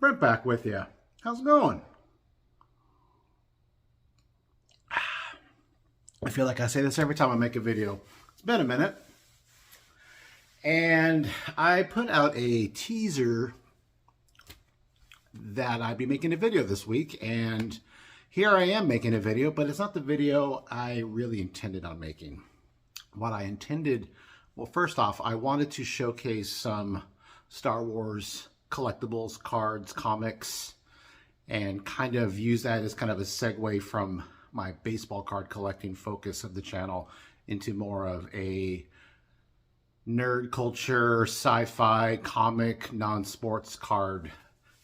Brent back with you. How's it going? I feel like I say this every time I make a video. It's been a minute. And I put out a teaser that I'd be making a video this week. And here I am making a video, but it's not the video I really intended on making. What I intended, well, first off, I wanted to showcase some Star Wars collectibles, cards, comics, and kind of use that as kind of a segue from my baseball card collecting focus of the channel into more of a nerd culture, sci-fi, comic, non-sports card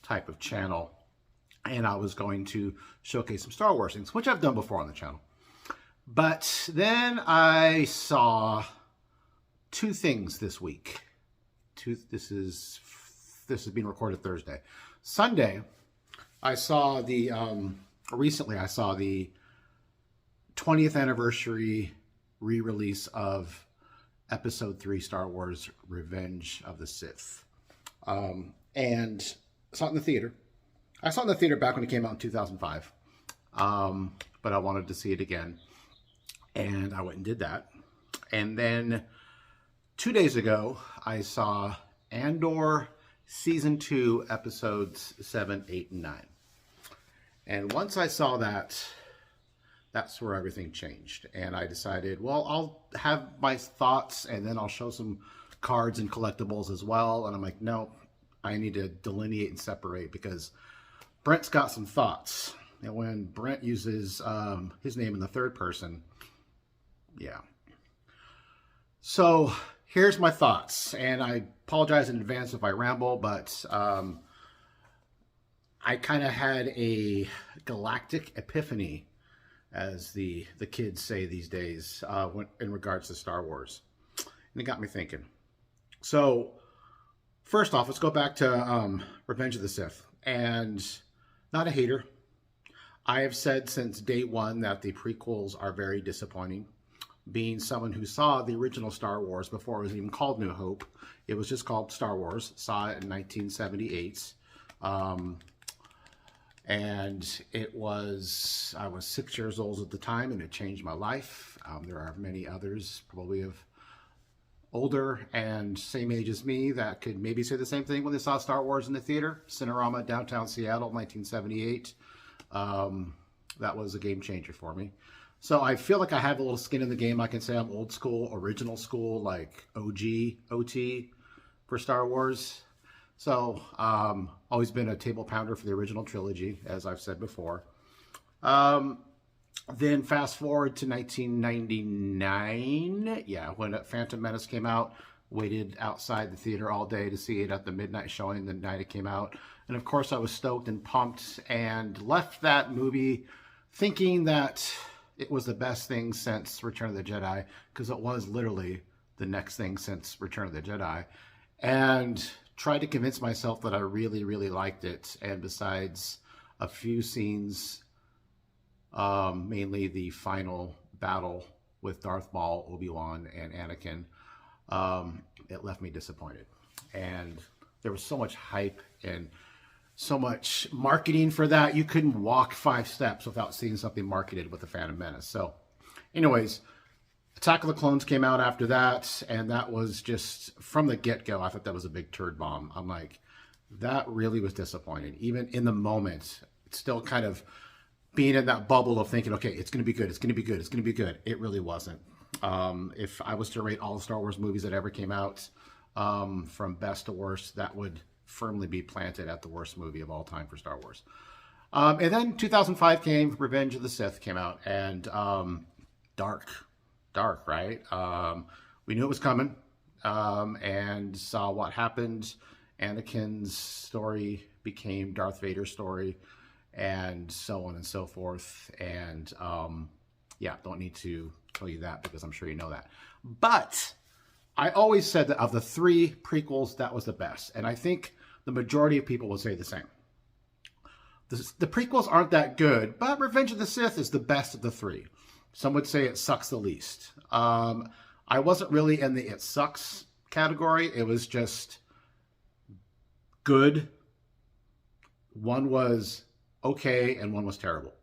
type of channel. And I was going to showcase some Star Wars things, which I've done before on the channel. But then I saw two things this week. This is being recorded Thursday. Sunday, I saw the recently I saw the 20th anniversary re-release of Episode 3 Star Wars Revenge of the Sith. And I saw it in the theater. I saw it in the theater back when it came out in 2005. But I wanted to see it again. And I went and did that. And then 2 days ago, I saw Andor Season 2, Episodes 7, 8, and 9. And once I saw that, that's where everything changed. And I decided, well, I'll have my thoughts and then I'll show some cards and collectibles as well. And I'm like, no, I need to delineate and separate because Brent's got some thoughts. And when Brent uses his name in the third person, yeah. So here's my thoughts, and I apologize in advance if I ramble, but I kind of had a galactic epiphany, as the kids say these days, in regards to Star Wars. And it got me thinking. So first off, let's go back to Revenge of the Sith. And not a hater. I have said since day one that the prequels are very disappointing. Being someone who saw the original Star Wars before it was even called New Hope. It was just called Star Wars. Saw it in 1978. And I was 6 years old at the time, and it changed my life. There are many others, probably of older and same age as me, that could maybe say the same thing when they saw Star Wars in the theater. Cinerama, downtown Seattle, 1978. That was a game changer for me. So I feel like I have a little skin in the game. I can say I'm old school, original school, like OG, OT for Star Wars. So always been a table pounder for the original trilogy, as I've said before. Then fast forward to 1999. Yeah, when Phantom Menace came out. Waited outside the theater all day to see it at the midnight showing the night it came out. And of course I was stoked and pumped and left that movie thinking that it was the best thing since Return of the Jedi, because it was literally the next thing since Return of the Jedi. And tried to convince myself that I really, really liked it. And besides a few scenes, mainly the final battle with Darth Maul, Obi-Wan, and Anakin, it left me disappointed. And there was so much hype and so much marketing for that. You couldn't walk 5 steps without seeing something marketed with the Phantom Menace. So anyways, Attack of the Clones came out after that, and that was just, from the get-go, I thought that was a big turd bomb. I'm like, that really was disappointing. Even in the moment, it's still kind of being in that bubble of thinking, okay, it's going to be good, it's going to be good, it's going to be good. It really wasn't. If I was to rate all the Star Wars movies that ever came out, from best to worst, that would firmly be planted at the worst movie of all time for Star Wars. And then 2005 came, Revenge of the Sith came out, and dark, right? We knew it was coming, and saw what happened. Anakin's story became Darth Vader's story, and so on and so forth. And yeah, don't need to tell you that because I'm sure you know that. But I always said that of the 3 prequels, that was the best. And I think the majority of people will say the same. The prequels aren't that good, but Revenge of the Sith is the best of the 3. Some would say it sucks the least. I wasn't really in the it sucks category. It was just good One was okay and one was terrible.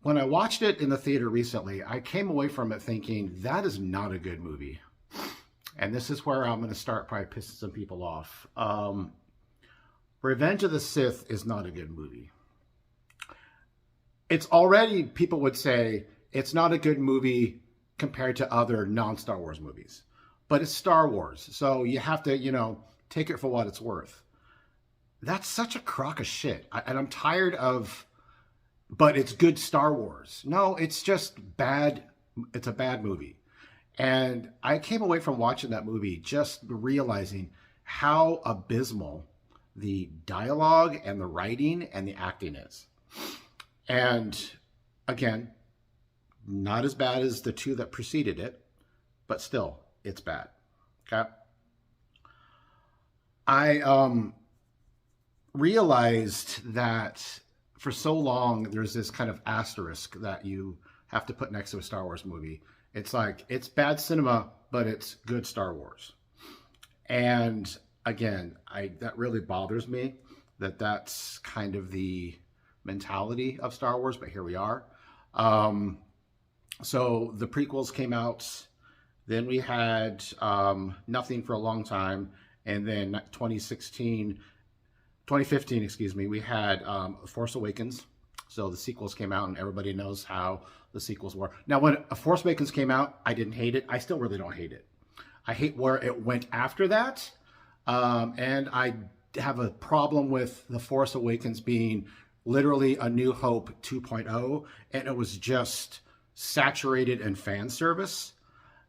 When I watched it in the theater recently, I came away from it thinking, that is not a good movie. And this is where I'm going to start probably pissing some people off. Revenge of the Sith is not a good movie. It's already, people would say, it's not a good movie compared to other non-Star Wars movies. But it's Star Wars, so you have to, take it for what it's worth. That's such a crock of shit. And I'm tired of, but it's good Star Wars. No, it's just bad. It's a bad movie. And I came away from watching that movie just realizing how abysmal the dialogue and the writing and the acting is. And again, not as bad as the two that preceded it, but still, it's bad. Okay. I realized that for so long, there's this kind of asterisk that you have to put next to a Star Wars movie. It's like, it's bad cinema, but it's good Star Wars. And again, that really bothers me that that's kind of the mentality of Star Wars, but here we are. So the prequels came out, then we had nothing for a long time, and then 2015, we had Force Awakens. So the sequels came out, and everybody knows how the sequels were. Now, when Force Awakens came out, I didn't hate it. I still really don't hate it. I hate where it went after that, and I have a problem with the Force Awakens being literally A New Hope 2.0, and it was just saturated in fan service.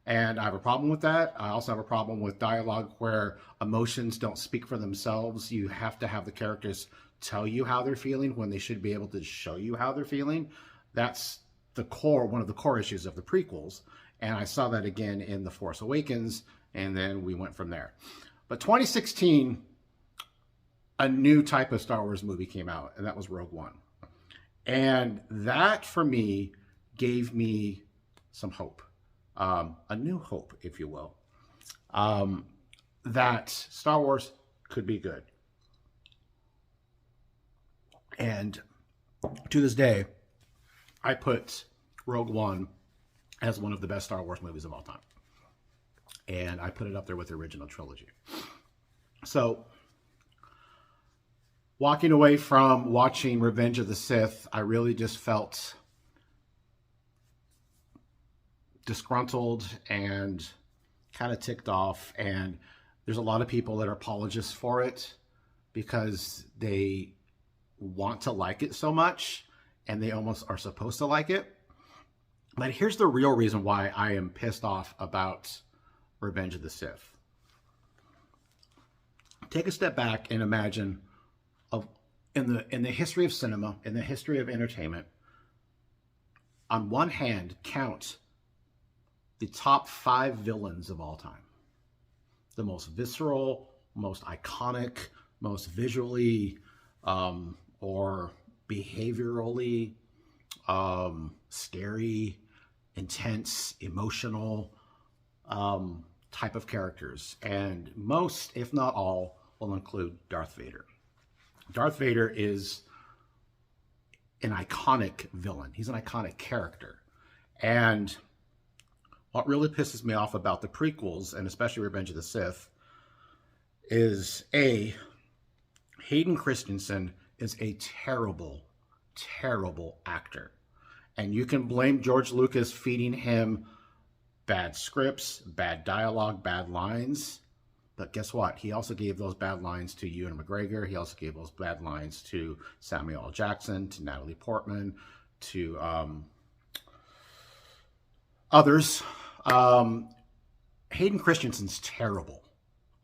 And I have a problem with that. I also have a problem with dialogue where emotions don't speak for themselves. You have to have the characters tell you how they're feeling when they should be able to show you how they're feeling. That's one of the core issues of the prequels. And I saw that again in The Force Awakens, and then we went from there. But 2016, a new type of Star Wars movie came out, and that was Rogue One. And that, for me, gave me some hope. A new hope, if you will, that Star Wars could be good. And to this day, I put Rogue One as one of the best Star Wars movies of all time. And I put it up there with the original trilogy. So, walking away from watching Revenge of the Sith, I really just felt disgruntled and kind of ticked off. And there's a lot of people that are apologists for it because they want to like it so much and they almost are supposed to like it. But here's the real reason why I am pissed off about Revenge of the Sith. Take a step back and imagine in the history of cinema, in the history of entertainment, on one hand, count the top 5 villains of all time. The most visceral, most iconic, most visually or behaviorally scary, intense, emotional type of characters. And most, if not all, will include Darth Vader. Darth Vader is an iconic villain. He's an iconic character. And what really pisses me off about the prequels, and especially Revenge of the Sith, is Hayden Christensen is a terrible, terrible actor. And you can blame George Lucas feeding him bad scripts, bad dialogue, bad lines. But guess what? He also gave those bad lines to Ewan McGregor. He also gave those bad lines to Samuel L. Jackson, to Natalie Portman, to others. Hayden Christensen's terrible.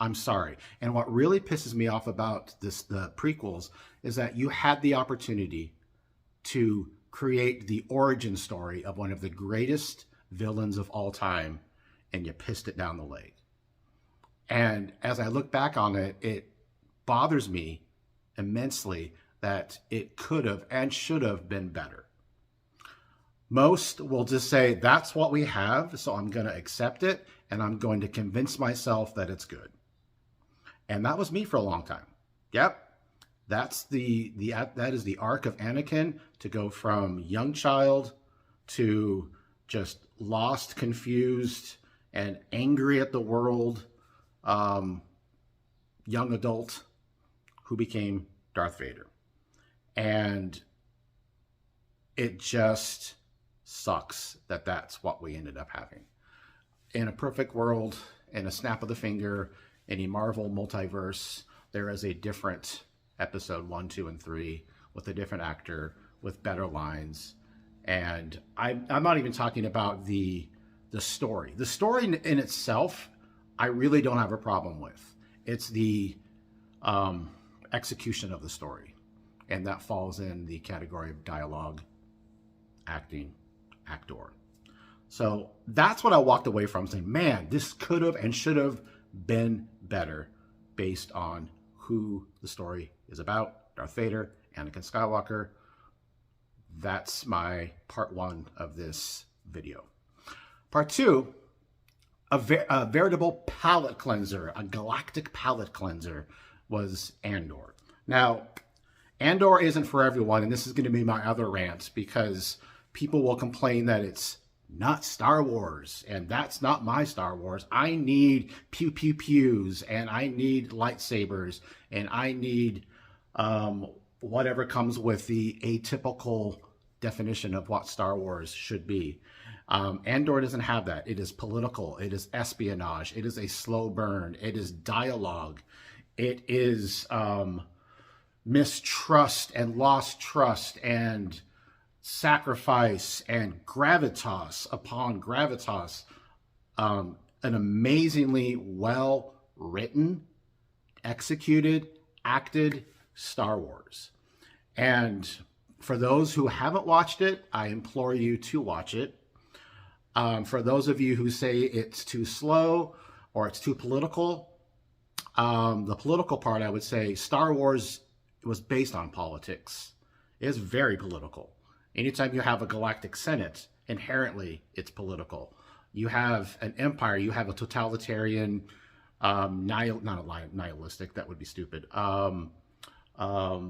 I'm sorry. And what really pisses me off about the prequels is that you had the opportunity to create the origin story of one of the greatest villains of all time, and you pissed it down the leg. And as I look back on it, it bothers me immensely that it could have and should have been better. Most will just say, that's what we have, so I'm going to accept it, and I'm going to convince myself that it's good. And that was me for a long time. Yep, that is the arc of Anakin, to go from young child to just lost, confused, and angry at the world, young adult who became Darth Vader. And it just sucks that that's what we ended up having. In a perfect world, in a snap of the finger, in a Marvel multiverse, there is a different episode 1, 2, and 3 with a different actor, with better lines. And I'm not even talking about the story. The story in itself, I really don't have a problem with. It's the execution of the story. And that falls in the category of dialogue, acting, actor. So that's what I walked away from, saying, man, this could have and should have been better based on who the story is about. Darth Vader, Anakin Skywalker. That's my part 1 of this video. Part 2, a veritable palate cleanser, a galactic palate cleanser, was Andor. Now, Andor isn't for everyone, and this is going to be my other rant, because people will complain that it's not Star Wars, and that's not my Star Wars. I need pew pew pews, and I need lightsabers, and I need whatever comes with the atypical definition of what Star Wars should be. Andor doesn't have that. It is political. It is espionage. It is a slow burn. It is dialogue. It is mistrust and lost trust and sacrifice and gravitas upon gravitas. An amazingly well written, executed, acted Star Wars. And for those who haven't watched it, I implore you to watch it. For those of you who say it's too slow or it's too political, the political part, I would say Star Wars was based on politics. It is very political. Anytime you have a galactic senate, inherently it's political. You have an empire, you have a totalitarian, nihilistic, that would be stupid,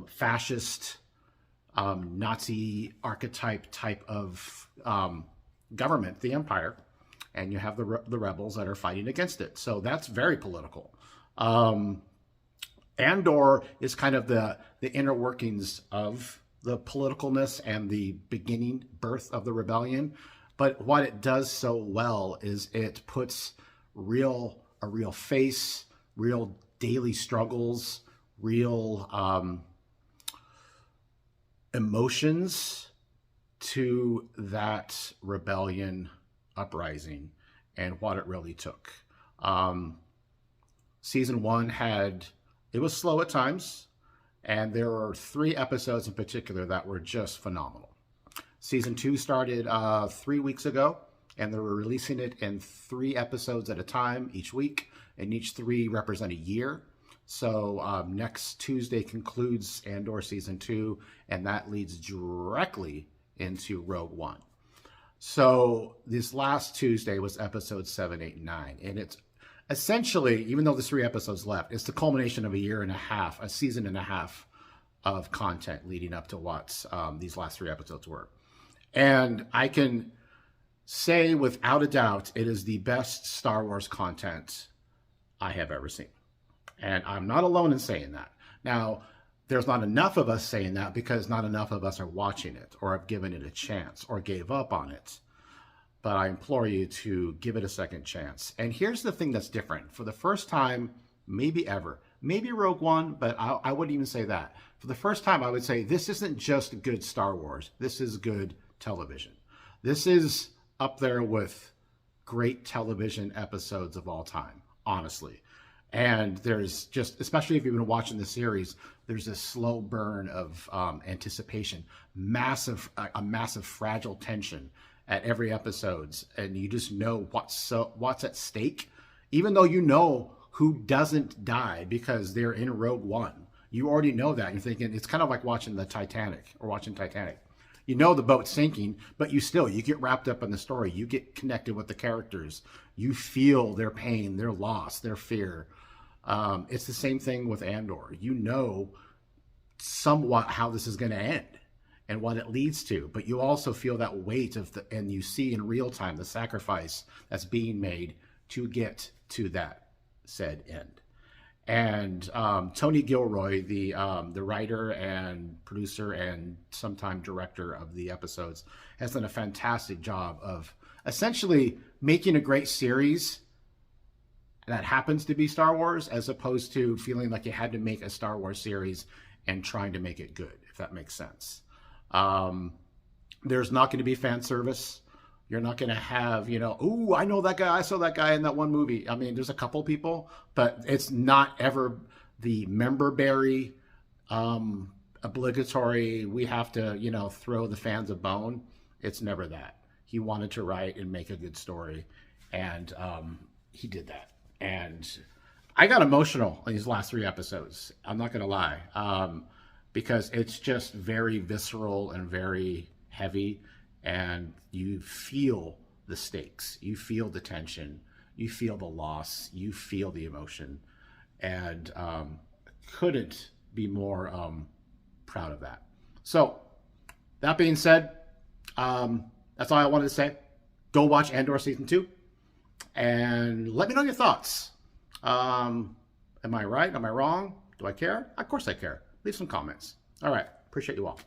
fascist, Nazi archetype type of government, the empire, and you have the rebels that are fighting against it. So that's very political. Andor is kind of the inner workings of the politicalness and the beginning birth of the rebellion. But what it does so well is it puts a real face, real daily struggles, real emotions to that rebellion uprising and what it really took. Season 1 it was slow at times, and there were 3 episodes in particular that were just phenomenal. Season 2 started 3 weeks ago, and they were releasing it in 3 episodes at a time each week, and each 3 represent a year. So next Tuesday concludes Andor Season 2, and that leads directly into Rogue One. So this last Tuesday was episode 7, 8, 9, and it's essentially, even though there's 3 episodes left, it's the culmination of a season and a half of content leading up to what these last 3 episodes were. And I can say without a doubt, it is the best Star Wars content I have ever seen. And I'm not alone in saying that. Now, there's not enough of us saying that because not enough of us are watching it or have given it a chance or gave up on it. But I implore you to give it a second chance. And here's the thing that's different. For the first time, maybe ever, maybe Rogue One, but I wouldn't even say that. For the first time, I would say this isn't just good Star Wars. This is good television. This is up there with great television episodes of all time, honestly. And there's just, especially if you've been watching the series, there's this slow burn of anticipation, a massive fragile tension at every episodes, and you just know what's at stake, even though you know who doesn't die because they're in Rogue One. You already know that. You're thinking it's kind of like watching Titanic. You know the boat's sinking, but you get wrapped up in the story. You get connected with the characters. You feel their pain, their loss, their fear. It's the same thing with Andor. You know somewhat how this is going to end and what it leads to, but you also feel that weight of and you see in real time the sacrifice that's being made to get to that said end. And Tony Gilroy, the writer and producer and sometime director of the episodes, has done a fantastic job of essentially making a great series that happens to be Star Wars, as opposed to feeling like you had to make a Star Wars series and trying to make it good, if that makes sense. There's not going to be fan service. You're not going to have, oh, I know that guy. I saw that guy in that one movie. I mean, there's a couple people, but it's not ever the member-berry, obligatory, we have to, throw the fans a bone. It's never that. He wanted to write and make a good story, and he did that. And I got emotional in these last 3 episodes. I'm not going to lie, because it's just very visceral and very heavy. And you feel the stakes, you feel the tension, you feel the loss, you feel the emotion, and couldn't be more proud of that. So, that being said, that's all I wanted to say. Go watch Andor Season 2, and let me know your thoughts. Am I right? Am I wrong? Do I care? Of course I care. Leave some comments. All right. Appreciate you all.